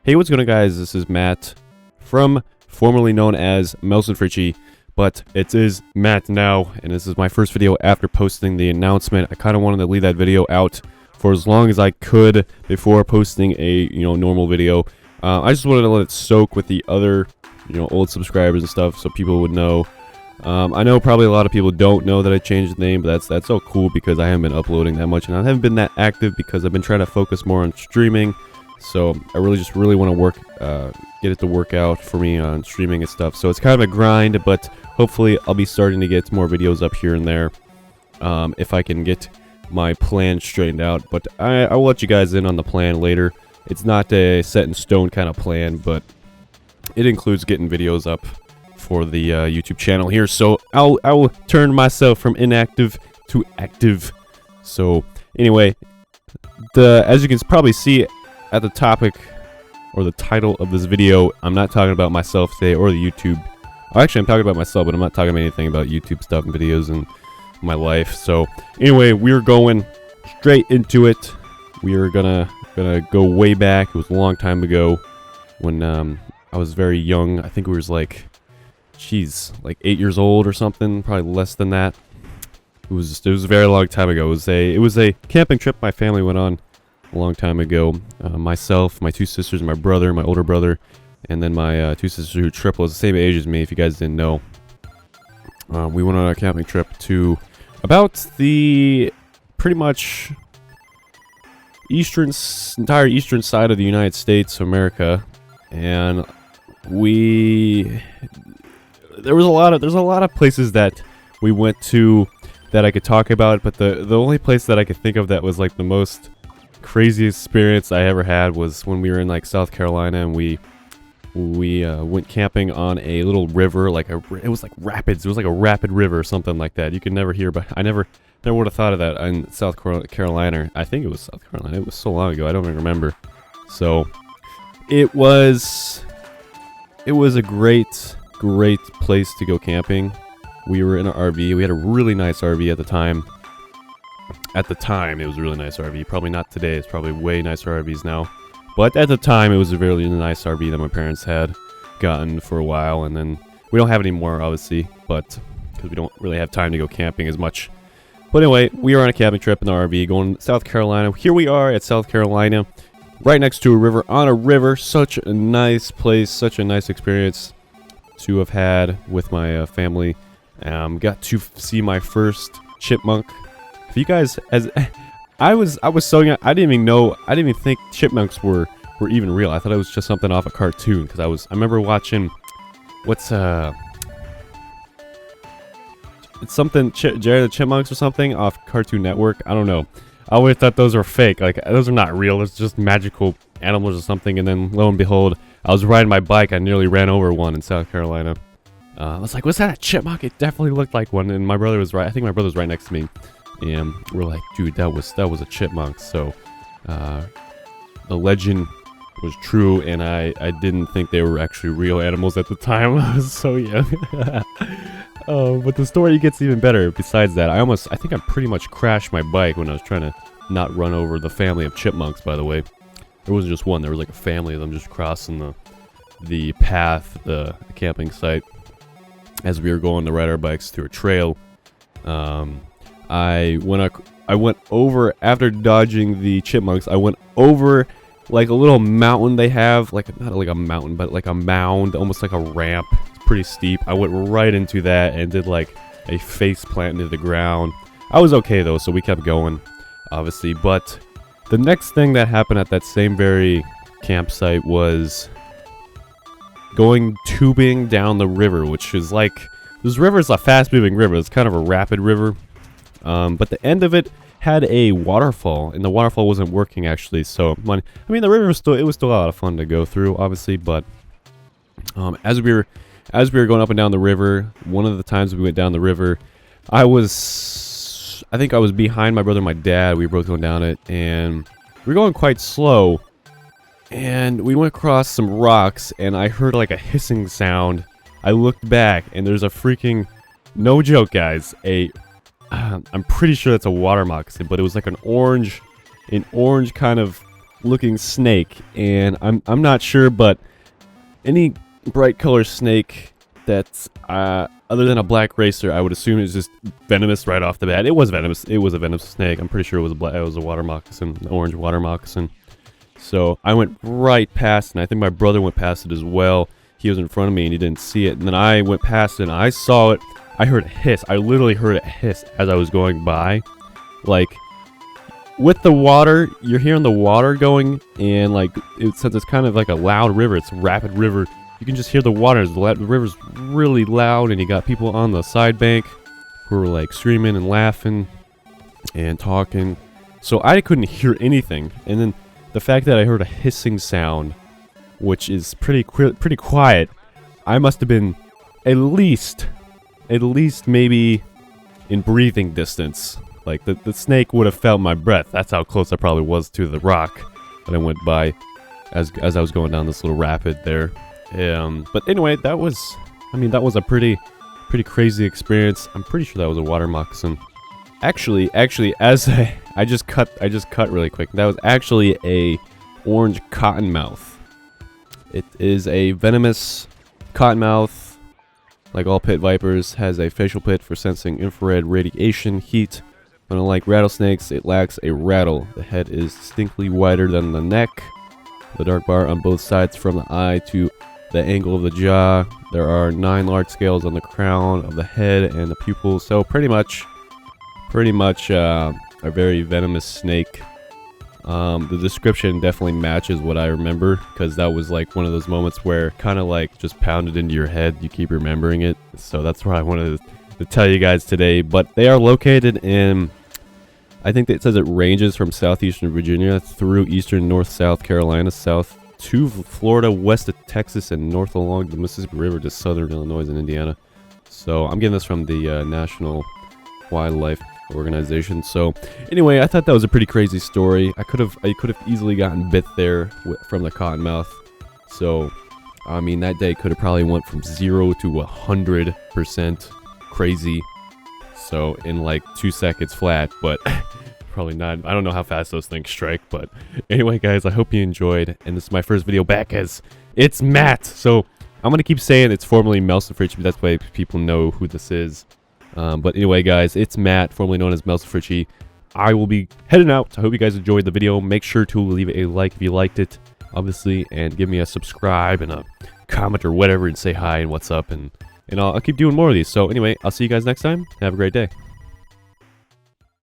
Hey, what's going on, guys? This is Matt from formerly known as Melson Fritchie, but it is Matt now, and this is my first video after posting the announcement. I kind of wanted to leave that video out for as long as I could before posting a normal video. I just wanted to let it soak with the other old subscribers and stuff, so people would know. I know probably a lot of people don't know that I changed the name, but that's so cool because I haven't been uploading that much, and I haven't been that active because I've been trying to focus more on streaming. So I really want to get it to work out for me on streaming and stuff. So it's kind of a grind, but hopefully I'll be starting to get more videos up here and there if I can get my plan straightened out. But I will let you guys in on the plan later. It's not a set in stone kind of plan, but it includes getting videos up for the YouTube channel here. So I will turn myself from inactive to active. So anyway, as you can probably see at the topic or the title of this video, I'm not talking about myself today or the YouTube. Actually, I'm talking about myself, but I'm not talking about anything about YouTube stuff and videos and my life. So anyway, we're going straight into it. We are gonna go way back. It was a long time ago when I was very young. I think we was like 8 years old or something, probably less than that. It was a very long time ago. It was a camping trip my family went on a long time ago. Myself, my two sisters, my brother, my older brother, and then my two sisters who triplets, the same age as me, if you guys didn't know. We went on a camping trip to about the pretty much entire eastern side of the United States of America, and there's a lot of places that we went to that I could talk about, but the only place that I could think of that was like the most craziest experience I ever had was when we were in like South Carolina, and we went camping on a little river, it was like rapids. It was like a rapid river or something like that. You could never hear, but I never would have thought of that in South Carolina. I think it was South Carolina. It was so long ago, I don't even remember. So it was a great place to go camping. We were in an RV. We had a really nice RV at the time. At the time, it was a really nice RV. Probably not today. It's probably way nicer RVs now. But at the time, it was a really nice RV that my parents had gotten for a while. And then we don't have it anymore, obviously, but because we don't really have time to go camping as much. But anyway, we were on a camping trip in the RV going to South Carolina. Here we are at South Carolina, right next to a river, on a river. Such a nice place, such a nice experience to have had with my family. Got to see my first chipmunk. If you guys, I was so young, I didn't even think chipmunks were even real. I thought it was just something off a cartoon, because I remember watching it's something Jerry the Chipmunks or something off Cartoon Network. I don't know. I always thought those were fake. Like, those are not real. It's just magical animals or something. And then lo and behold, I was riding my bike. I nearly ran over one in South Carolina. I was like, was that a chipmunk? It definitely looked like one. And my brother was right. I think my brother was right next to me. And we're like, dude, that was a chipmunk. So the legend was true, and I didn't think they were actually real animals at the time. I was so young. But the story gets even better. Besides that, I think I pretty much crashed my bike when I was trying to not run over the family of chipmunks. By the way, there wasn't just one. There was like a family of them just crossing the path, the camping site, as we were going to ride our bikes through a trail. I went over, after dodging the chipmunks, I went over like a little mountain they have, not like a mountain, but like a mound, almost like a ramp. It's pretty steep. I went right into that and did like a face plant into the ground. I was okay though, so we kept going, obviously. But the next thing that happened at that same very campsite was going tubing down the river, which is like, this river is a fast-moving river. It's kind of a rapid river. But the end of it had a waterfall, and the waterfall wasn't working actually. So, I mean, the river was still a lot of fun to go through, obviously. But as we were going up and down the river, one of the times we went down the river, I think I was behind my brother and my dad. We were both going down it, and we were going quite slow. And we went across some rocks, and I heard like a hissing sound. I looked back, and there's a freaking, no joke, guys, I'm pretty sure that's a water moccasin, but it was like an orange kind of looking snake, and I'm not sure, but any bright color snake that's other than a black racer, I would assume it's just venomous right off the bat. It was venomous. It was a venomous snake. I'm pretty sure it was a water moccasin, an orange water moccasin. So I went right past, and I think my brother went past it as well. He was in front of me and he didn't see it, and then I went past it and I saw it. I heard a hiss. I literally heard a hiss as I was going by. Like, with the water, you're hearing the water going, and like, since it's kind of like a loud river, it's a rapid river, you can just hear the water. The river's really loud, and you got people on the side bank who were like screaming and laughing and talking. So I couldn't hear anything, and then the fact that I heard a hissing sound, which is pretty quiet, I must have been at least maybe in breathing distance. Like, the snake would have felt my breath. That's how close I probably was to the rock that I went by as I was going down this little rapid there. But anyway, that was a pretty crazy experience. I'm pretty sure that was a water moccasin. Actually, as I just cut really quick. That was actually a orange cottonmouth. It is a venomous cottonmouth. Like all pit vipers, has a facial pit for sensing infrared radiation heat. But unlike rattlesnakes, it lacks a rattle. The head is distinctly wider than the neck. The dark bar on both sides from the eye to the angle of the jaw. There are 9 large scales on the crown of the head and the pupils. So pretty much a very venomous snake. The description definitely matches what I remember, because that was like one of those moments where kind of like just pounded into your head. You keep remembering it. So that's what I wanted to tell you guys today. But they are located in, I think it says it ranges from southeastern Virginia through eastern North South Carolina, south to Florida, west of Texas, and north along the Mississippi River to southern Illinois and Indiana. So I'm getting this from the National Wildlife Organization. So anyway, I thought that was a pretty crazy story. I could have easily gotten bit there from the cottonmouth. So I mean, that day could have probably went from 0 to 100% crazy. So in like 2 seconds flat, but probably not. I don't know how fast those things strike, but anyway, guys, I hope you enjoyed, and this is my first video back as it's Matt. So I'm gonna keep saying it's formerly Melson Fritchie, that's why people know who this is. But anyway, guys, it's Matt, formerly known as Melson Fritchie. I will be heading out. I hope you guys enjoyed the video. Make sure to leave a like if you liked it, obviously, and give me a subscribe and a comment or whatever, and say hi and what's up, and I'll keep doing more of these. So anyway, I'll see you guys next time. Have a great day.